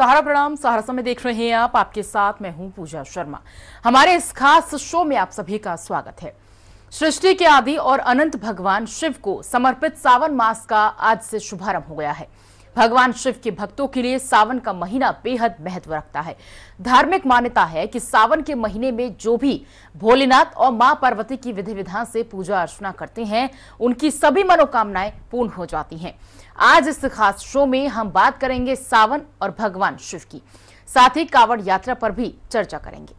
सहारा प्रणाम। सहरसा में देख रहे हैं आप, आपके साथ मैं हूं पूजा शर्मा। हमारे इस खास शो में आप सभी का स्वागत है। सृष्टि के आदि और अनंत भगवान शिव को समर्पित सावन मास का आज से शुभारंभ हो गया है। भगवान शिव के भक्तों के लिए सावन का महीना बेहद महत्व रखता है। धार्मिक मान्यता है कि सावन के महीने में जो भी भोलेनाथ और मां पार्वती की विधि विधान से पूजा अर्चना करते हैं, उनकी सभी मनोकामनाएं पूर्ण हो जाती हैं। आज इस खास शो में हम बात करेंगे सावन और भगवान शिव की, साथ ही कांवड़ यात्रा पर भी चर्चा करेंगे।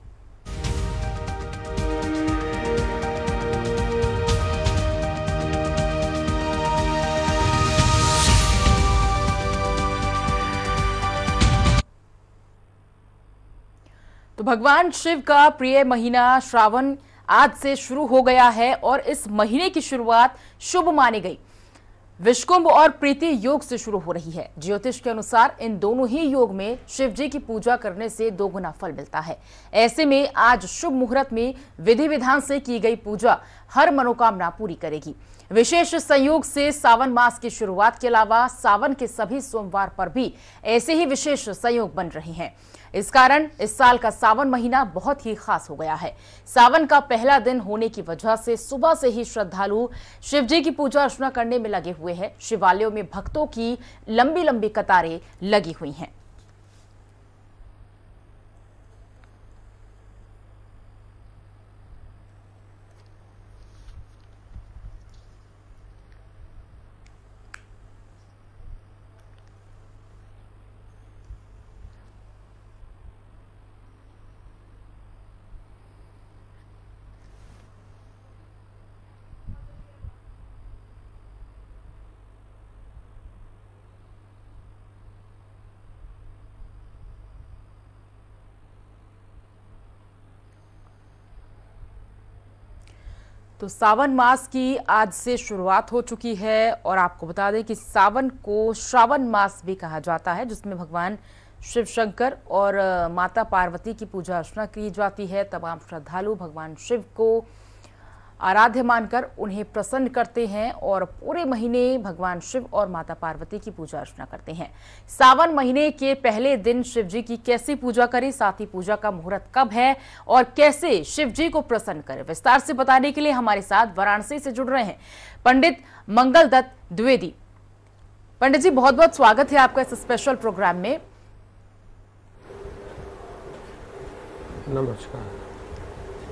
तो भगवान शिव का प्रिय महीना श्रावण आज से शुरू हो गया है और इस महीने की शुरुआत शुभ मानी गई। विषकुंभ और प्रीति योग से शुरू हो रही है। ज्योतिष के अनुसार इन दोनों ही योग में शिव जी की पूजा करने से दोगुना फल मिलता है। ऐसे में आज शुभ मुहूर्त में विधि विधान से की गई पूजा हर मनोकामना पूरी करेगी। विशेष संयोग से सावन मास की शुरुआत के अलावा सावन के सभी सोमवार पर भी ऐसे ही विशेष संयोग बन रहे हैं। इस कारण इस साल का सावन महीना बहुत ही खास हो गया है। सावन का पहला दिन होने की वजह से सुबह से ही श्रद्धालु शिव जी की पूजा अर्चना करने में लगे हुए हैं। शिवालयों में भक्तों की लंबी लंबी कतारें लगी हुई हैं। तो सावन मास की आज से शुरुआत हो चुकी है और आपको बता दें कि सावन को श्रावण मास भी कहा जाता है, जिसमें भगवान शिव शंकर और माता पार्वती की पूजा अर्चना की जाती है। तमाम श्रद्धालु भगवान शिव को आराध्य मानकर उन्हें प्रसन्न करते हैं और पूरे महीने भगवान शिव और माता पार्वती की पूजा अर्चना करते हैं। सावन महीने के पहले दिन शिव जी की कैसे पूजा करें, साथ ही पूजा का मुहूर्त कब है और कैसे शिव जी को प्रसन्न करें, विस्तार से बताने के लिए हमारे साथ वाराणसी से जुड़ रहे हैं पंडित मंगल दत्त द्विवेदी। पंडित जी, बहुत बहुत स्वागत है आपका इस स्पेशल प्रोग्राम में। नमस्कार।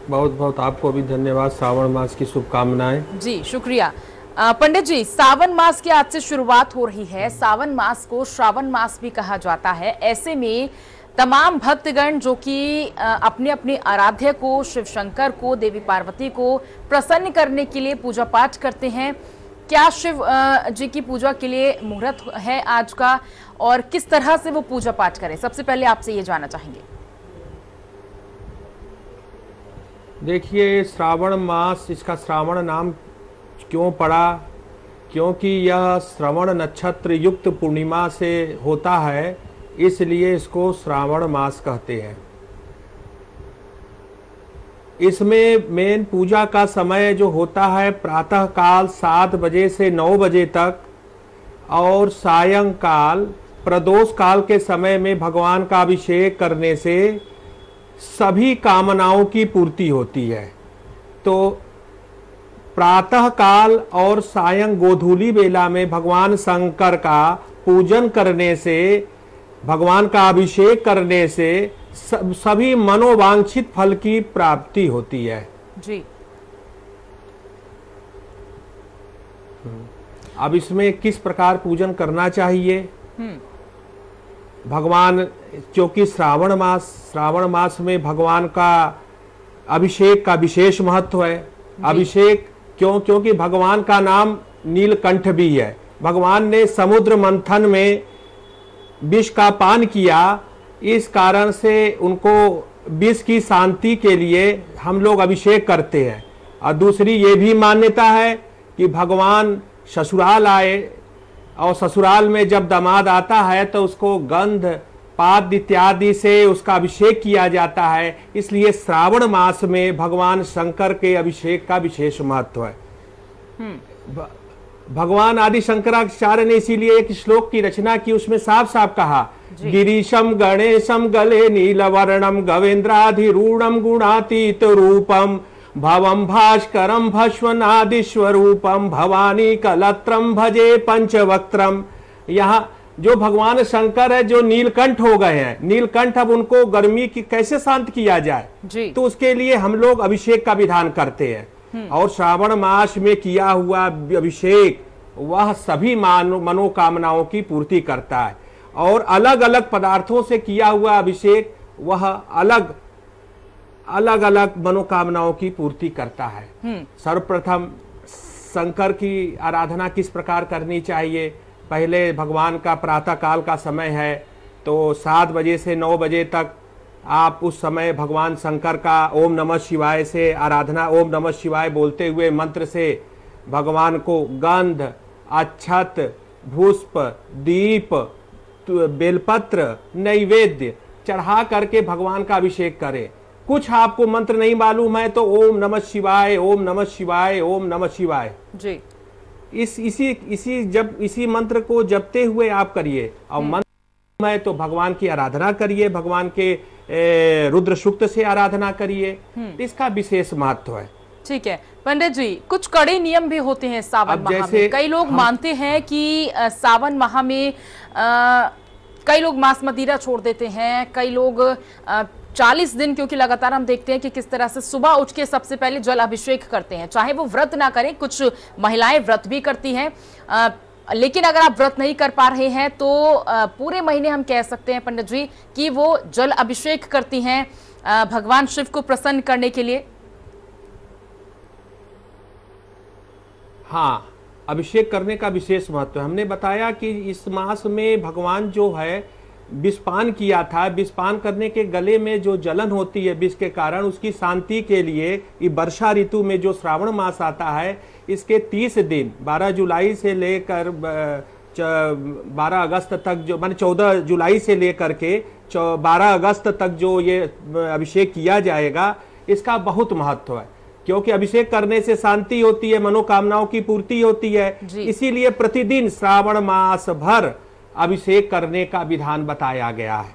बहुत बहुत आपको भी धन्यवाद। सावन मास की शुभकामनाएं। जी शुक्रिया। पंडित जी, सावन मास की आज से शुरुआत हो रही है। सावन मास को श्रावण मास भी कहा जाता है। ऐसे में तमाम भक्तगण जो कि अपने अपने आराध्य को, शिव शंकर को, देवी पार्वती को प्रसन्न करने के लिए पूजा पाठ करते हैं। क्या शिव जी की पूजा के लिए मुहूर्त है आज का और किस तरह से वो पूजा पाठ करें, सबसे पहले आपसे ये जानना चाहेंगे। देखिए, श्रावण मास, इसका श्रावण नाम क्यों पड़ा? क्योंकि यह श्रवण नक्षत्र युक्त पूर्णिमा से होता है, इसलिए इसको श्रावण मास कहते हैं। इसमें मेन पूजा का समय जो होता है प्रातः काल 7 बजे से 9 बजे तक और सायंकाल प्रदोष काल के समय में भगवान का अभिषेक करने से सभी कामनाओं की पूर्ति होती है। तो प्रातः काल और सायं गोधूली बेला में भगवान शंकर का पूजन करने से, भगवान का अभिषेक करने से सभी मनोवांछित फल की प्राप्ति होती है। जी। अब इसमें किस प्रकार पूजन करना चाहिए? भगवान, क्योंकि श्रावण मास में भगवान का अभिषेक का विशेष महत्व है। अभिषेक क्योंकि भगवान का नाम नीलकंठ भी है। भगवान ने समुद्र मंथन में विष का पान किया, इस कारण से उनको विष की शांति के लिए हम लोग अभिषेक करते हैं। और दूसरी ये भी मान्यता है कि भगवान ससुराल आए और ससुराल में जब दामाद आता है तो उसको गंध पाद इत्यादि से उसका अभिषेक किया जाता है। इसलिए श्रावण मास में भगवान शंकर के अभिषेक का विशेष महत्व है। भगवान आदि शंकराचार्य ने इसीलिए एक श्लोक की रचना की, उसमें साफ साफ कहा, गिरीशम गणेशम गले नीलवर्णम गवेंद्राधिरूढ़म गुणातीत रूपम भवम भास्करम भस्वनादि स्वरूपम भवानी कलत्रम भजे पंचवक्त्रम। यहाँ जो भगवान शंकर है, जो नीलकंठ हो गए हैं, नीलकंठ, अब उनको गर्मी की कैसे शांत किया जाए जी। तो उसके लिए हम लोग अभिषेक का विधान करते हैं, और श्रावण मास में किया हुआ अभिषेक वह सभी मनोकामनाओं की पूर्ति करता है, और अलग अलग पदार्थों से किया हुआ अभिषेक वह अलग अलग मनोकामनाओं की पूर्ति करता है। सर्वप्रथम शंकर की आराधना किस प्रकार करनी चाहिए? पहले भगवान का प्रातः काल का समय है, तो 7 बजे से 9 बजे तक आप उस समय भगवान शंकर का ओम नमः शिवाय से आराधना, ओम नमः शिवाय बोलते हुए मंत्र से भगवान को गंध, अक्षत, पुष्प, दीप, बेलपत्र, नैवेद्य चढ़ा करके भगवान का अभिषेक करें। कुछ आपको मंत्र नहीं मालूम है तो ओम नमः शिवाय, ओम नमः शिवाय, ओम नमः शिवाय जी, इसी मंत्र को जपते हुए आप करिए। और मंत्र है तो भगवान की आराधना करिए, भगवान के रुद्र सूक्त से आराधना करिए, इसका विशेष महत्व है। ठीक है पंडित जी, कुछ कड़े नियम भी होते हैं सावन माह में। कई लोग मानते हैं कि सावन माह में कई लोग मांस मदिरा छोड़ देते हैं, कई लोग 40 दिन, क्योंकि लगातार हम देखते हैं कि किस तरह से सुबह उठ के सबसे पहले जल अभिषेक करते हैं, चाहे वो व्रत ना करें। कुछ महिलाएं व्रत भी करती हैं, लेकिन अगर आप व्रत नहीं कर पा रहे हैं तो पूरे महीने हम कह सकते हैं पंडित जी कि वो जल अभिषेक करती हैं भगवान शिव को प्रसन्न करने के लिए। हाँ, अभिषेक करने का विशेष महत्व है। हमने बताया कि इस मास में भगवान जो है विषपान किया था, विषपान करने के गले में जो जलन होती है विष के कारण, उसकी शांति के लिए ये वर्षा ऋतु में जो श्रावण मास आता है, इसके 30 दिन 12 जुलाई से लेकर 12 अगस्त तक, जो माने 14 जुलाई से लेकर के 12 अगस्त तक जो ये अभिषेक किया जाएगा, इसका बहुत महत्व है। क्योंकि अभिषेक करने से शांति होती है, मनोकामनाओं की पूर्ति होती है, इसीलिए प्रतिदिन श्रावण मास भर अभिषेक करने का विधान बताया गया है।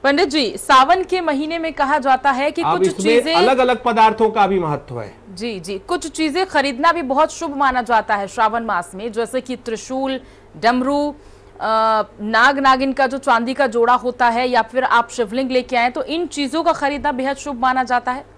पंडित जी, सावन के महीने में कहा जाता है कि कुछ चीजें, अलग अलग पदार्थों का भी महत्व है। जी जी, कुछ चीजें खरीदना भी बहुत शुभ माना जाता है श्रावण मास में, जैसे कि त्रिशूल, डमरू, नाग नागिन का जो चांदी का जोड़ा होता है, या फिर आप शिवलिंग लेके आए, तो इन चीजों का खरीदना बेहद शुभ माना जाता है।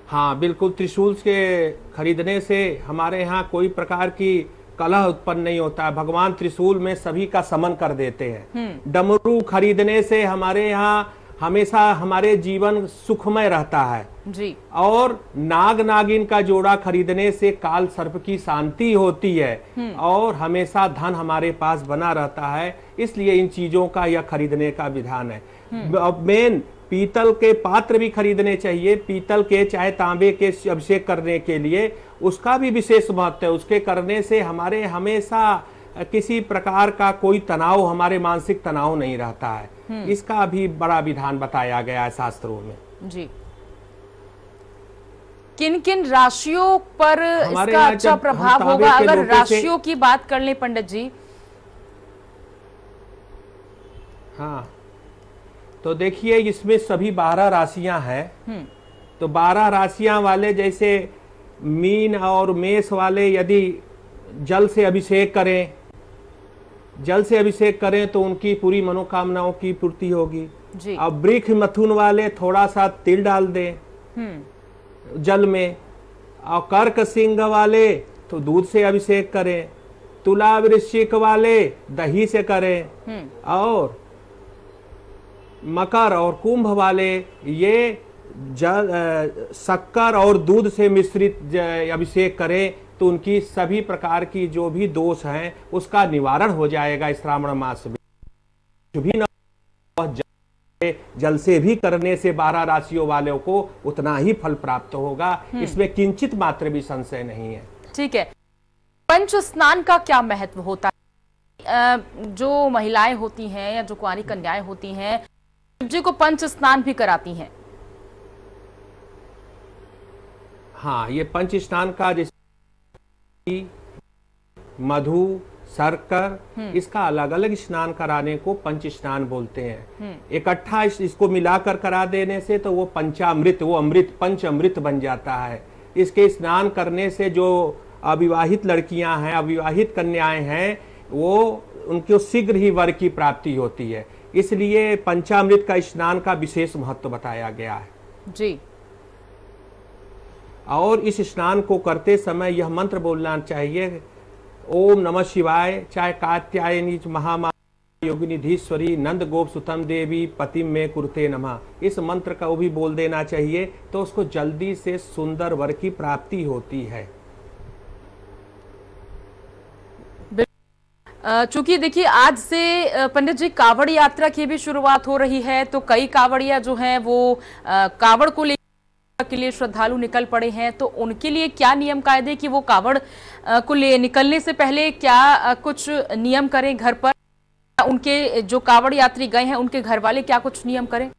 हाँ बिल्कुल, त्रिशूल के खरीदने से हमारे यहाँ कोई प्रकार की कलह उत्पन्न नहीं होता है, भगवान त्रिशूल में सभी का समन कर देते हैं। डमरू खरीदने से हमारे यहाँ हमेशा हमारे जीवन सुखमय रहता है जी। और नाग नागिन का जोड़ा खरीदने से काल सर्प की शांति होती है, और हमेशा धन हमारे पास बना रहता है, इसलिए इन चीजों का यह खरीदने का विधान है। मेन पीतल के पात्र भी खरीदने चाहिए, पीतल के चाहे तांबे के अभिषेक करने के लिए, उसका भी विशेष महत्व है। उसके करने से हमारे हमेशा किसी प्रकार का कोई तनाव, हमारे मानसिक तनाव नहीं रहता है। इसका भी बड़ा विधान बताया गया है शास्त्रों में जी। किन किन राशियों पर इसका अच्छा प्रभाव होगा? अगर राशियों की बात कर लें पंडित जी। हाँ, तो देखिए इसमें सभी 12 राशियां हैं, तो 12 राशियां वाले जैसे मीन और मेष वाले यदि जल से अभिषेक करें तो उनकी पूरी मनोकामनाओं की पूर्ति होगी। अब वृक्ष मथुन वाले थोड़ा सा तिल डाल दें जल में, और कर्क सिंह वाले तो दूध से अभिषेक करें, तुला वृश्चिक वाले दही से करें, और मकर और कुंभ वाले ये शक्कर और दूध से मिश्रित अभिषेक करें, तो उनकी सभी प्रकार की जो भी दोष हैं उसका निवारण हो जाएगा। इस श्रावण मास में भी जल से भी करने से 12 राशियों वालों को उतना ही फल प्राप्त होगा, इसमें किंचित मात्र भी संशय नहीं है। ठीक है, पंच स्नान का क्या महत्व होता है? जो महिलाएं होती हैं या जो कुंवारी कन्याएं होती हैं, शिव जी को पंच स्नान भी कराती हैं। हाँ, ये पंच स्नान का जैसे मधु, शर्कर, इसका अलग अलग स्नान कराने को पंच स्नान बोलते हैं। इकट्ठा इसको मिलाकर करा देने से तो वो पंचामृत, वो अमृत, पंच अमृत बन जाता है। इसके स्नान करने से जो अविवाहित लड़कियां हैं, अविवाहित कन्याएं हैं, वो उनको शीघ्र ही वर की प्राप्ति होती है। इसलिए पंचामृत का स्नान का विशेष महत्व बताया गया है जी। और इस स्नान को करते समय यह मंत्र बोलना चाहिए, ओम नमः शिवाय, चाहे कात्यायनी महामाया योगिनिधीश्वरी नंद गोप सुतम देवी पतिम में कुरुते नमः। इस मंत्र का वो भी बोल देना चाहिए तो उसको जल्दी से सुंदर वर की प्राप्ति होती है। चूंकि देखिए आज से पंडित जी कावड़ यात्रा की भी शुरुआत हो रही है, तो कई कावड़िया जो हैं वो कावड़ को लेकर के लिए श्रद्धालु निकल पड़े हैं, तो उनके लिए क्या नियम कायदे कि वो कावड़ को ले निकलने से पहले क्या कुछ नियम करें घर पर, उनके जो कावड़ यात्री गए हैं उनके घर वाले क्या कुछ नियम करें?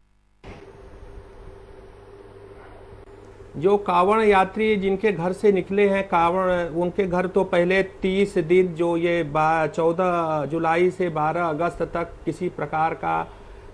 जो कावड़ यात्री जिनके घर से निकले हैं कावड़, उनके घर तो पहले 30 दिन जो ये 14 जुलाई से 12 अगस्त तक किसी प्रकार का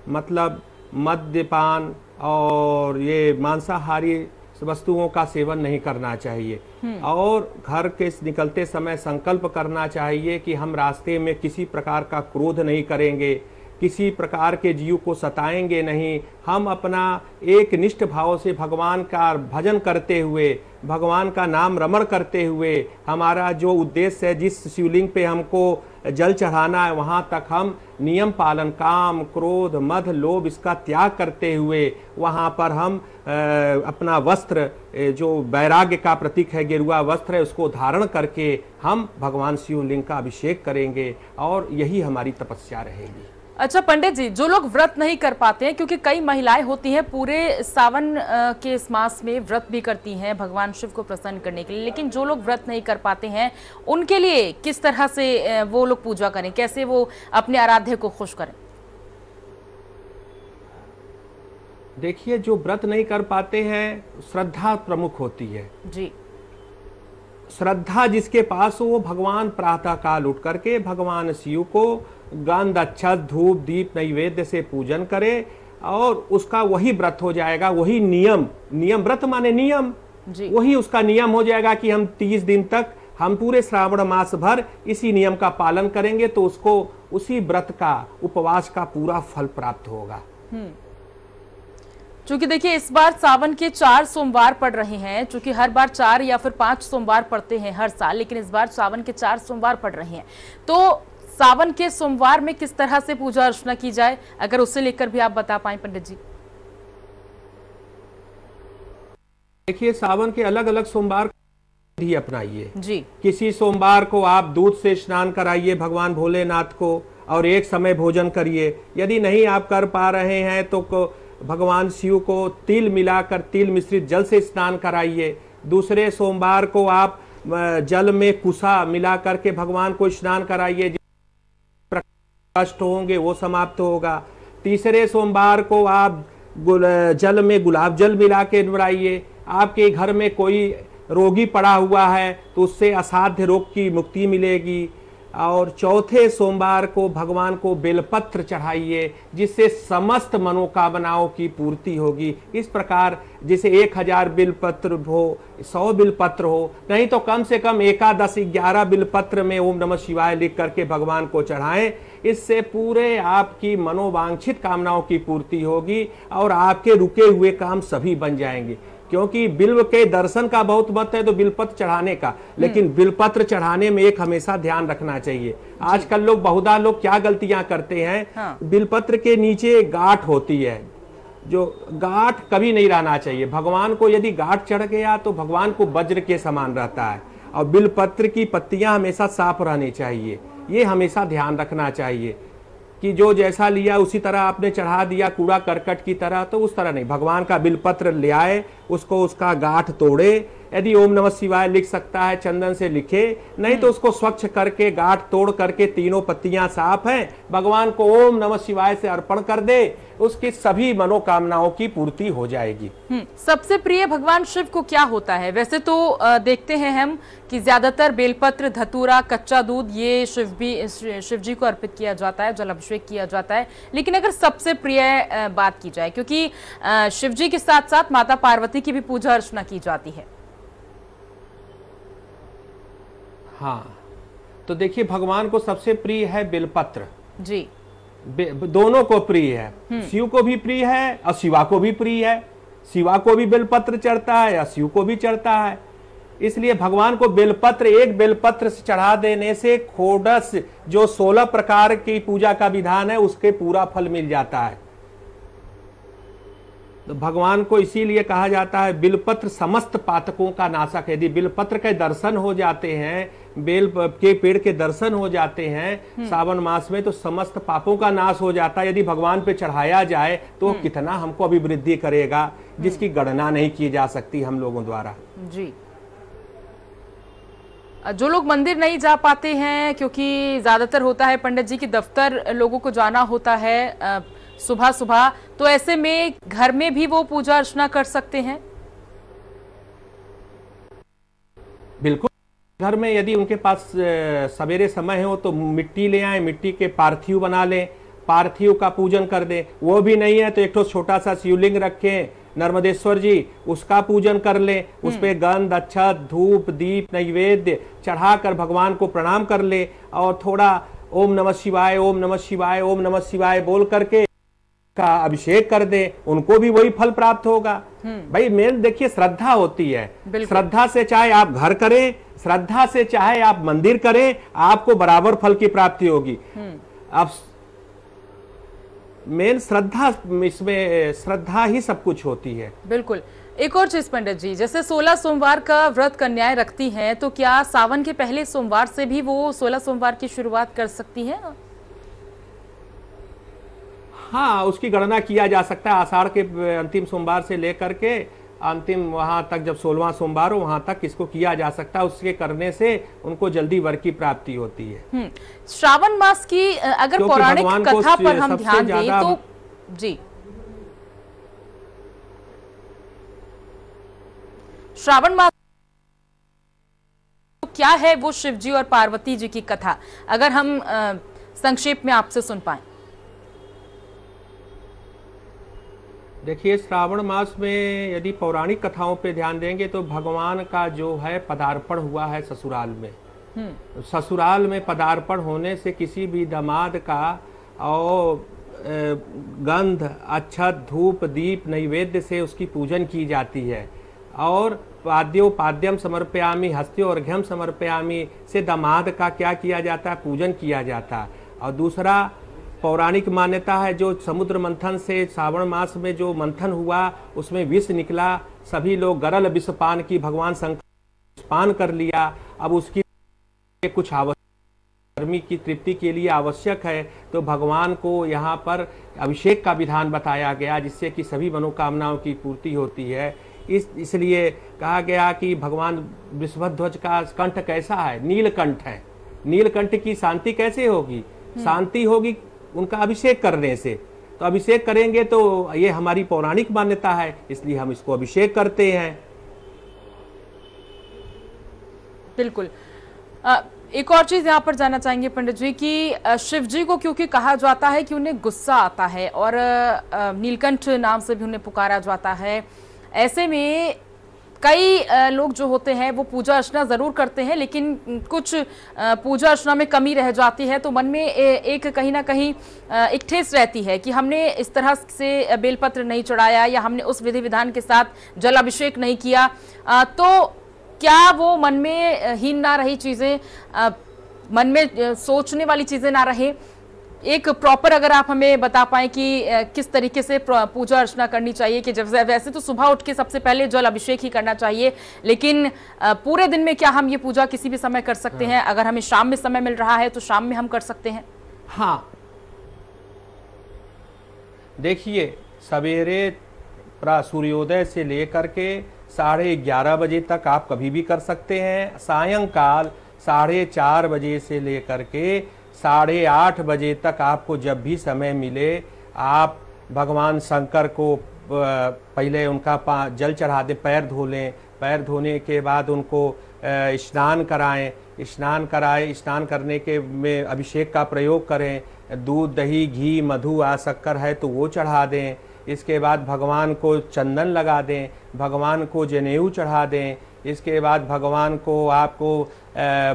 मतलब मद्यपान और ये मांसाहारी वस्तुओं का सेवन नहीं करना चाहिए। और घर के निकलते समय संकल्प करना चाहिए कि हम रास्ते में किसी प्रकार का क्रोध नहीं करेंगे, किसी प्रकार के जीव को सताएंगे नहीं। हम अपना एक निष्ठ भाव से भगवान का भजन करते हुए, भगवान का नाम रमण करते हुए, हमारा जो उद्देश्य है, जिस शिवलिंग पे हमको जल चढ़ाना है वहाँ तक हम नियम पालन, काम, क्रोध, मद, लोभ इसका त्याग करते हुए वहाँ पर हम अपना वस्त्र, जो वैराग्य का प्रतीक है गेरुआ वस्त्र है, उसको धारण करके हम भगवान शिवलिंग का अभिषेक करेंगे और यही हमारी तपस्या रहेगी। अच्छा पंडित जी, जो लोग व्रत नहीं कर पाते हैं, क्योंकि कई महिलाएं होती हैं पूरे सावन के इस मास में व्रत भी करती हैं भगवान शिव को प्रसन्न करने के लिए, लेकिन जो लोग व्रत नहीं कर पाते हैं उनके लिए किस तरह से वो लोग पूजा करें, कैसे वो अपने आराध्य को खुश करें? देखिए, जो व्रत नहीं कर पाते हैं, श्रद्धा प्रमुख होती है जी। श्रद्धा जिसके पास हो वो भगवान प्रातः काल उठ करके भगवान शिव को गंध, अक्षत, धूप, दीप, नैवेद्य से पूजन करे और उसका वही व्रत हो जाएगा, वही नियम, व्रत माने नियम, वही उसका नियम हो जाएगा कि हम 30 दिन तक, हम पूरे श्रावण मास भर इसी नियम का पालन करेंगे तो उसको उसी व्रत का, उपवास का पूरा फल प्राप्त होगा। चूंकि देखिए इस बार सावन के 4 सोमवार पड़ रहे हैं, चूंकि हर बार 4 या फिर 5 सोमवार पड़ते हैं हर साल, लेकिन इस बार सावन के 4 सोमवार पड़ रहे हैं, तो सावन के सोमवार में किस तरह से पूजा अर्चना की जाए, अगर उससे लेकर भी आप बता पाएं पंडित जी। देखिए, सावन के अलग अलग सोमवार भी अपनाइए जी। किसी सोमवार को आप दूध से स्नान कराइए भगवान भोलेनाथ को और एक समय भोजन करिए। यदि नहीं आप कर पा रहे हैं तो भगवान शिव को तिल मिलाकर, तिल मिश्रित जल से स्नान कराइए। दूसरे सोमवार को आप जल में कुसा मिला करके भगवान को स्नान कराइए, कष्ट होंगे वो समाप्त होगा। तीसरे सोमवार को आप जल में गुलाब जल मिला के नहाइए। आपके घर में कोई रोगी पड़ा हुआ है तो उससे असाध्य रोग की मुक्ति मिलेगी। और चौथे सोमवार को भगवान को बेलपत्र चढ़ाइए जिससे समस्त मनोकामनाओं की पूर्ति होगी। इस प्रकार जैसे 1000 बिलपत्र हो, 100 बिलपत्र हो, नहीं तो कम से कम 11 बिलपत्र में ओम नमः शिवाय लिख करके भगवान को चढ़ाएं। इससे पूरे आपकी मनोवांछित कामनाओं की पूर्ति होगी और आपके रुके हुए काम सभी बन जाएंगे। क्योंकि बिल्व के दर्शन का बहुत महत्व है तो बिलपत्र चढ़ाने का, लेकिन बिलपत्र चढ़ाने में एक हमेशा ध्यान रखना चाहिए। आजकल लोग बहुधा लोग क्या गलतियां करते हैं, हाँ। बिलपत्र के नीचे गांठ होती है, जो गांठ कभी नहीं रहना चाहिए। भगवान को यदि गांठ चढ़ गया तो भगवान को वज्र के समान रहता है। और बिलपत्र की पत्तियां हमेशा साफ रहनी चाहिए, ये हमेशा ध्यान रखना चाहिए कि जो जैसा लिया उसी तरह आपने चढ़ा दिया कूड़ा करकट की तरह, तो उस तरह नहीं। भगवान का बिलपत्र ले आए, उसको उसका गांठ तोड़े, यदि ओम नमः शिवाय लिख सकता है चंदन से लिखे, नहीं तो उसको स्वच्छ करके गांठ तोड़ करके तीनों पत्तियां साफ हैं भगवान को ओम नमः शिवाय से अर्पण कर दे, उसकी सभी मनोकामनाओं की पूर्ति हो जाएगी। सबसे प्रिय भगवान शिव को क्या होता है? वैसे तो देखते हैं हम कि ज्यादातर बेलपत्र, धतूरा, कच्चा दूध ये शिव जी को अर्पित किया जाता है, जल अभिषेक किया जाता है। लेकिन अगर सबसे प्रिय बात की जाए, क्योंकि शिव जी के साथ साथ माता पार्वती की भी पूजा अर्चना की जाती है। हाँ, तो देखिए भगवान को सबसे प्रिय है बेलपत्र जी, दोनों को प्रिय है, शिव को भी प्रिय है और शिवा को भी प्रिय है। शिवा को भी बेलपत्र चढ़ता है और शिव को भी चढ़ता है, इसलिए भगवान को बेलपत्र, एक बेलपत्र से चढ़ा देने से खोडस जो 16 प्रकार की पूजा का विधान है उसके पूरा फल मिल जाता है। तो भगवान को इसीलिए कहा जाता है बिलपत्र समस्त पातकों का नाशक। यदि बिलपत्र के दर्शन हो जाते हैं, बेल के पेड़ के दर्शन हो जाते हैं सावन मास में, तो समस्त पापों का नाश हो जाता है। यदि भगवान पे चढ़ाया जाए तो कितना हमको अभिवृद्धि करेगा, जिसकी गणना नहीं की जा सकती हम लोगों द्वारा। जी, जो लोग मंदिर नहीं जा पाते हैं, क्योंकि ज्यादातर होता है पंडित जी की दफ्तर लोगों को जाना होता है सुबह सुबह, तो ऐसे में घर में भी वो पूजा अर्चना कर सकते हैं? बिल्कुल, घर में यदि उनके पास सवेरे समय हो तो मिट्टी ले आए, मिट्टी के पार्थिव बना लें, पार्थिव का पूजन कर दें। वो भी नहीं है तो एक छोटा सा शिवलिंग रखें नर्मदेश्वर जी, उसका पूजन कर लें, उस पे गंध, अक्षत, धूप, दीप, नैवेद्य चढ़ाकर भगवान को प्रणाम कर ले और थोड़ा ओम नमः शिवाय, ओम नमः शिवाय, ओम नमः शिवाय बोल करके का अभिषेक कर दे, उनको भी वही फल प्राप्त होगा। भाई मेन देखिए श्रद्धा होती है, श्रद्धा से चाहे आप घर करें, श्रद्धा से चाहे आप मंदिर करें, आपको बराबर फल की प्राप्ति होगी। अब मेन श्रद्धा, इसमें श्रद्धा ही सब कुछ होती है। बिल्कुल। एक और चीज पंडित जी, जैसे 16 सोमवार का व्रत कन्याएं रखती हैं, तो क्या सावन के पहले सोमवार से भी वो 16 सोमवार की शुरुआत कर सकती हैं? हाँ, उसकी गणना किया जा सकता है। आषाढ़ के अंतिम सोमवार से लेकर के अंतिम वहां तक, जब 16वां सोमवार हो वहां तक इसको किया जा सकता है। उसके करने से उनको जल्दी वर की प्राप्ति होती है। श्रावण मास की अगर पौराणिक कथा पर हम ध्यान दें तो जी, श्रावण मास तो क्या है वो शिव जी और पार्वती जी की कथा, अगर हम संक्षेप में आपसे सुन पाए? देखिए, श्रावण मास में यदि पौराणिक कथाओं पे ध्यान देंगे तो भगवान का जो है पदार्पण हुआ है ससुराल में। ससुराल में पदार्पण होने से किसी भी दामाद का और गंध, अक्षत, धूप, दीप, नैवेद्य से उसकी पूजन की जाती है। और पाद्योपाद्यम समर्पयामि हस्त्यो अर्घ्यम समर्पयामि से दामाद का क्या किया जाता है, पूजन किया जाता है। और दूसरा पौराणिक मान्यता है, जो समुद्र मंथन से श्रावण मास में जो मंथन हुआ उसमें विष निकला, सभी लोग गरल विष पान की भगवान शंकर पान कर लिया। अब उसकी कुछ गर्मी की तृप्ति के लिए आवश्यक है, तो भगवान को यहाँ पर अभिषेक का विधान बताया गया, जिससे कि सभी मनोकामनाओं की पूर्ति होती है। इसलिए कहा गया कि भगवान वृषभध्वज का कंठ कैसा है, नीलकंठ है। नीलकंठ की शांति कैसे होगी? शांति होगी उनका अभिषेक करने से। तो अभिषेक करेंगे तो ये हमारी पौराणिक मान्यता है, इसलिए हम इसको अभिषेक करते हैं। बिल्कुल। एक और चीज यहाँ पर जानना चाहेंगे पंडित जी कि शिव जी को क्योंकि कहा जाता है कि उन्हें गुस्सा आता है और नीलकंठ नाम से भी उन्हें पुकारा जाता है, ऐसे में कई लोग जो होते हैं वो पूजा अर्चना जरूर करते हैं, लेकिन कुछ पूजा अर्चना में कमी रह जाती है, तो मन में एक कहीं ना कहीं एक ठेस रहती है कि हमने इस तरह से बेलपत्र नहीं चढ़ाया या हमने उस विधि विधान के साथ जल अभिषेक नहीं किया। तो क्या वो मन में हीन ना रही चीजें, मन में सोचने वाली चीजें ना रहे? एक प्रॉपर अगर आप हमें बता पाएं कि किस तरीके से पूजा अर्चना करनी चाहिए, कि जब वैसे तो सुबह उठ के सबसे पहले जल अभिषेक ही करना चाहिए, लेकिन पूरे दिन में क्या हम ये पूजा किसी भी समय कर सकते हैं? अगर हमें शाम में समय मिल रहा है तो शाम में हम कर सकते हैं? हाँ, देखिए, सवेरे सूर्योदय से लेकर के 11:30 बजे तक आप कभी भी कर सकते हैं। सायंकाल 4:30 बजे से लेकर के 8:30 बजे तक आपको जब भी समय मिले आप भगवान शंकर को पहले उनका जल चढ़ा दें, पैर धो लें। पैर धोने के बाद उनको स्नान कराएं, स्नान करने के में अभिषेक का प्रयोग करें। दूध, दही, घी, मधु आ शक्कर है तो वो चढ़ा दें। इसके बाद भगवान को चंदन लगा दें, भगवान को जनेऊ चढ़ा दें। इसके बाद भगवान को आपको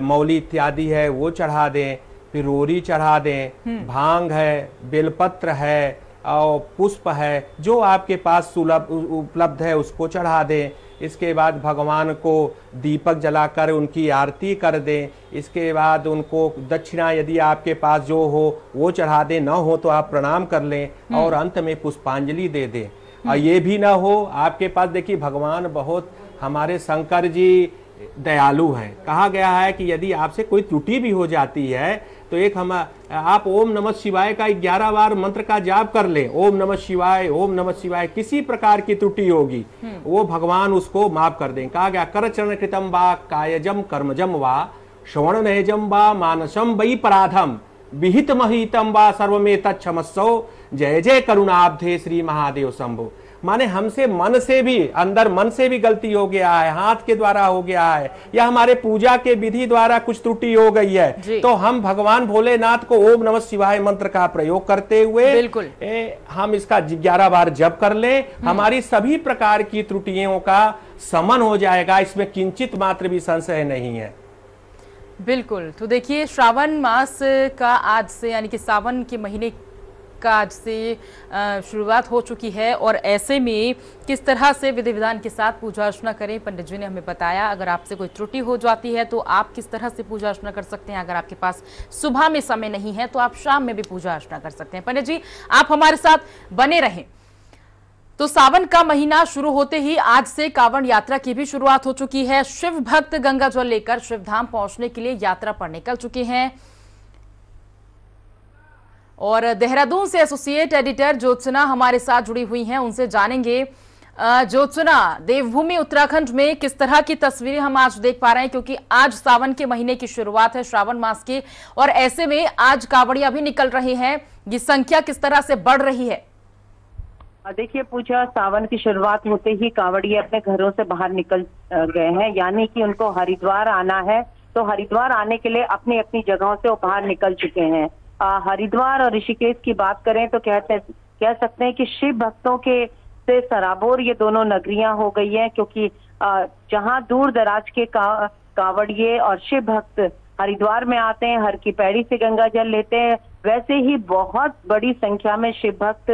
मौली इत्यादि है वो चढ़ा दें, फिर रोरी चढ़ा दें। भांग है, बेलपत्र है और पुष्प है, जो आपके पास सुलभ उपलब्ध है उसको चढ़ा दें। इसके बाद भगवान को दीपक जलाकर उनकी आरती कर दें। इसके बाद उनको दक्षिणा यदि आपके पास जो हो वो चढ़ा दें, न हो तो आप प्रणाम कर लें और अंत में पुष्पांजलि दे दें। और ये भी ना हो आपके पास, देखिए भगवान बहुत, हमारे शंकर जी दयालु हैं। कहा गया है कि यदि आपसे कोई त्रुटि भी हो जाती है तो आप ओम नमः शिवाय का 11 बार मंत्र का जाप कर लें। ओम नमः शिवाय, ओम नमः शिवाय। किसी प्रकार की त्रुटि होगी वो भगवान उसको माफ कर दें। कहा गया कर चरण कृतम वा कायजम कर्मजम वा श्रवण नयजम वा मानसम वै पराधम विहित महितम वा सर्वमेतत् क्षमस्व जय जय करुणाब्धे श्री महादेव शंभो। माने हमसे मन से भी, अंदर मन से भी गलती हो गया है, हाथ के द्वारा हो गया है, या हमारे पूजा के विधि द्वारा कुछ त्रुटि हो गई है, तो हम भगवान भोलेनाथ को ओम नमः शिवाय मंत्र का प्रयोग करते हुए बिल्कुल हम इसका 11 बार जप कर लें। हमारी सभी प्रकार की त्रुटियों का शमन हो जाएगा, इसमें किंचित मात्र भी संशय नहीं है। बिल्कुल। तो देखिए श्रावण मास का आज से, यानी कि सावन के महीने का आज से शुरुआत हो चुकी है और ऐसे में किस तरह से विधि विधान के साथ पूजा अर्चना करें, पंडित जी ने हमें बताया। अगर आपसे कोई त्रुटि हो जाती है तो आप किस तरह से पूजा अर्चना कर सकते हैं। अगर आपके पास सुबह में समय नहीं है तो आप शाम में भी पूजा अर्चना कर सकते हैं। पंडित जी आप हमारे साथ बने रहें। तो सावन का महीना शुरू होते ही आज से कांवड़ यात्रा की भी शुरुआत हो चुकी है। शिव भक्त गंगा जल लेकर शिवधाम पहुंचने के लिए यात्रा पर निकल चुके हैं और देहरादून से एसोसिएट एडिटर ज्योत्सना हमारे साथ जुड़ी हुई हैं, उनसे जानेंगे। ज्योत्सना, देवभूमि उत्तराखंड में किस तरह की तस्वीरें हम आज देख पा रहे हैं, क्योंकि आज सावन के महीने की शुरुआत है, श्रावण मास की, और ऐसे में आज कांवड़िया भी निकल रहे हैं, ये संख्या किस तरह से बढ़ रही है? देखिए पूजा, सावन की शुरुआत होते ही कांवड़िए अपने घरों से बाहर निकल गए हैं, यानी कि उनको हरिद्वार आना है। तो हरिद्वार आने के लिए अपनी अपनी जगहों से वो बाहर निकल चुके हैं। हरिद्वार और ऋषिकेश की बात करें तो कह सकते हैं कि शिव भक्तों के से सराबोर ये दोनों नगरियां हो गई हैं, क्योंकि जहां दूर दराज के कांवड़िए और शिव भक्त हरिद्वार में आते हैं, हर की पैड़ी से गंगा जल लेते हैं, वैसे ही बहुत बड़ी संख्या में शिव भक्त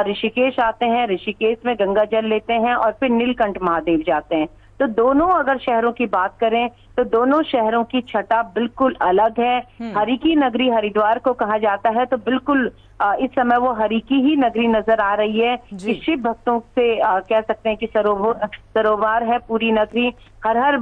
ऋषिकेश आते हैं, ऋषिकेश में गंगा जल लेते हैं और फिर नीलकंठ महादेव जाते हैं। तो दोनों अगर शहरों की बात करें तो दोनों शहरों की छटा बिल्कुल अलग है। हरि की नगरी हरिद्वार को कहा जाता है, तो बिल्कुल इस समय वो हरि की ही नगरी नजर आ रही है कि शिव भक्तों से कह सकते हैं कि सरोवर है पूरी नगरी। हर हर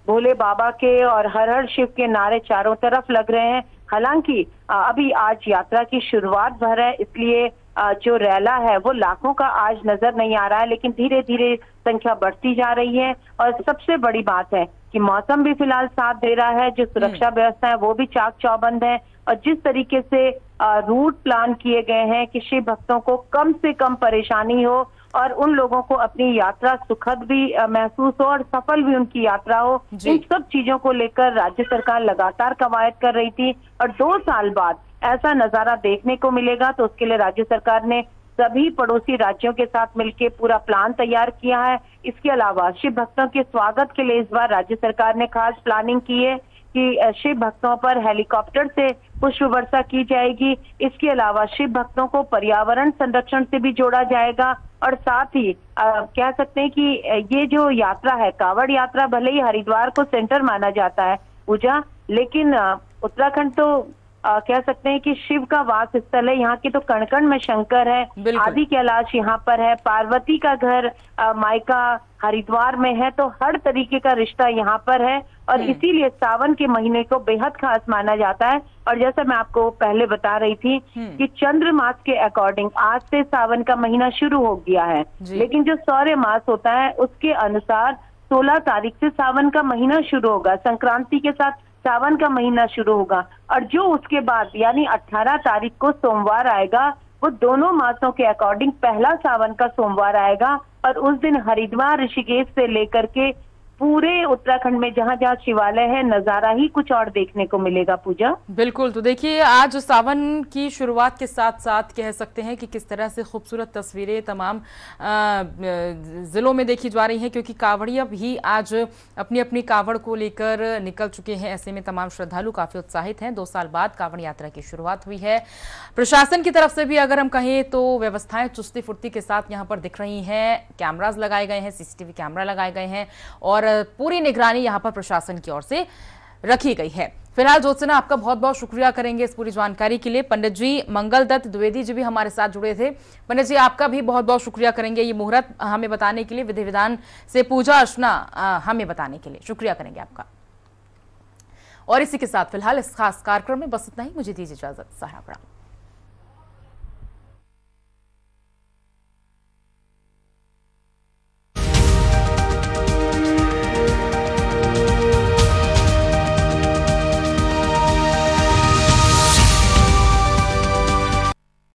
भोले बाबा के और हर हर शिव के नारे चारों तरफ लग रहे हैं। हालांकि अभी आज यात्रा की शुरुआत भर है, इसलिए जो रैला है वो लाखों का आज नजर नहीं आ रहा है, लेकिन धीरे धीरे संख्या बढ़ती जा रही है। और सबसे बड़ी बात है कि मौसम भी फिलहाल साथ दे रहा है, जो सुरक्षा व्यवस्था है वो भी चाक चौबंद है, और जिस तरीके से रूट प्लान किए गए हैं कि शिव भक्तों को कम से कम परेशानी हो और उन लोगों को अपनी यात्रा सुखद भी महसूस हो और सफल भी उनकी यात्रा हो, इन सब चीजों को लेकर राज्य सरकार लगातार कवायद कर रही थी। और 2 साल बाद ऐसा नजारा देखने को मिलेगा, तो उसके लिए राज्य सरकार ने सभी पड़ोसी राज्यों के साथ मिलकर पूरा प्लान तैयार किया है। इसके अलावा शिव भक्तों के स्वागत के लिए इस बार राज्य सरकार ने खास प्लानिंग की है कि शिव भक्तों पर हेलीकॉप्टर से पुष्प वर्षा की जाएगी। इसके अलावा शिव भक्तों को पर्यावरण संरक्षण से भी जोड़ा जाएगा, और साथ ही कह सकते हैं कि ये जो यात्रा है, कांवड़ यात्रा, भले ही हरिद्वार को सेंटर माना जाता है पूजा, लेकिन उत्तराखंड तो कह सकते हैं कि शिव का वास स्थल है। यहाँ के तो कण कण में शंकर है, आदि कैलाश यहाँ पर है, पार्वती का घर मायका हरिद्वार में है, तो हर तरीके का रिश्ता यहाँ पर है और इसीलिए सावन के महीने को बेहद खास माना जाता है। और जैसा मैं आपको पहले बता रही थी कि चंद्र मास के अकॉर्डिंग आज से सावन का महीना शुरू हो गया है, लेकिन जो सौर्य मास होता है उसके अनुसार 16 तारीख से सावन का महीना शुरू होगा, संक्रांति के साथ सावन का महीना शुरू होगा और जो उसके बाद यानी 18 तारीख को सोमवार आएगा वो दोनों मासों के अकॉर्डिंग पहला सावन का सोमवार आएगा और उस दिन हरिद्वार ऋषिकेश से लेकर के पूरे उत्तराखंड में जहां जहां शिवालय है नजारा ही कुछ और देखने को मिलेगा। पूजा बिल्कुल, तो देखिए आज सावन की शुरुआत के साथ साथ कह सकते हैं कि किस तरह से खूबसूरत तस्वीरें तमाम जिलों में देखी जा रही हैं, क्योंकि कांवड़िया भी आज अपनी अपनी कांवड़ को लेकर निकल चुके हैं। ऐसे में तमाम श्रद्धालु काफी उत्साहित हैं। 2 साल बाद कांवड़ यात्रा की शुरुआत हुई है। प्रशासन की तरफ से भी अगर हम कहें तो व्यवस्थाएं चुस्ती फुर्ती के साथ यहाँ पर दिख रही हैं। कैमराज लगाए गए हैं, CCTV कैमरा लगाए गए हैं और पूरी निगरानी यहां पर प्रशासन की ओर से रखी गई है। फिलहाल ज्योत्सना आपका बहुत बहुत शुक्रिया करेंगे इस पूरी जानकारी के लिए। पंडित जी मंगल दत्त द्विवेदी जी भी हमारे साथ जुड़े थे। पंडित जी आपका भी बहुत बहुत शुक्रिया करेंगे ये मुहूर्त हमें बताने के लिए, विधि विधान से पूजा अर्चना हमें बताने के लिए शुक्रिया करेंगे आपका। और इसी के साथ फिलहाल इस खास कार्यक्रम में बस इतना ही। मुझे दीजिए इजाजत। सहारा प्रणाम।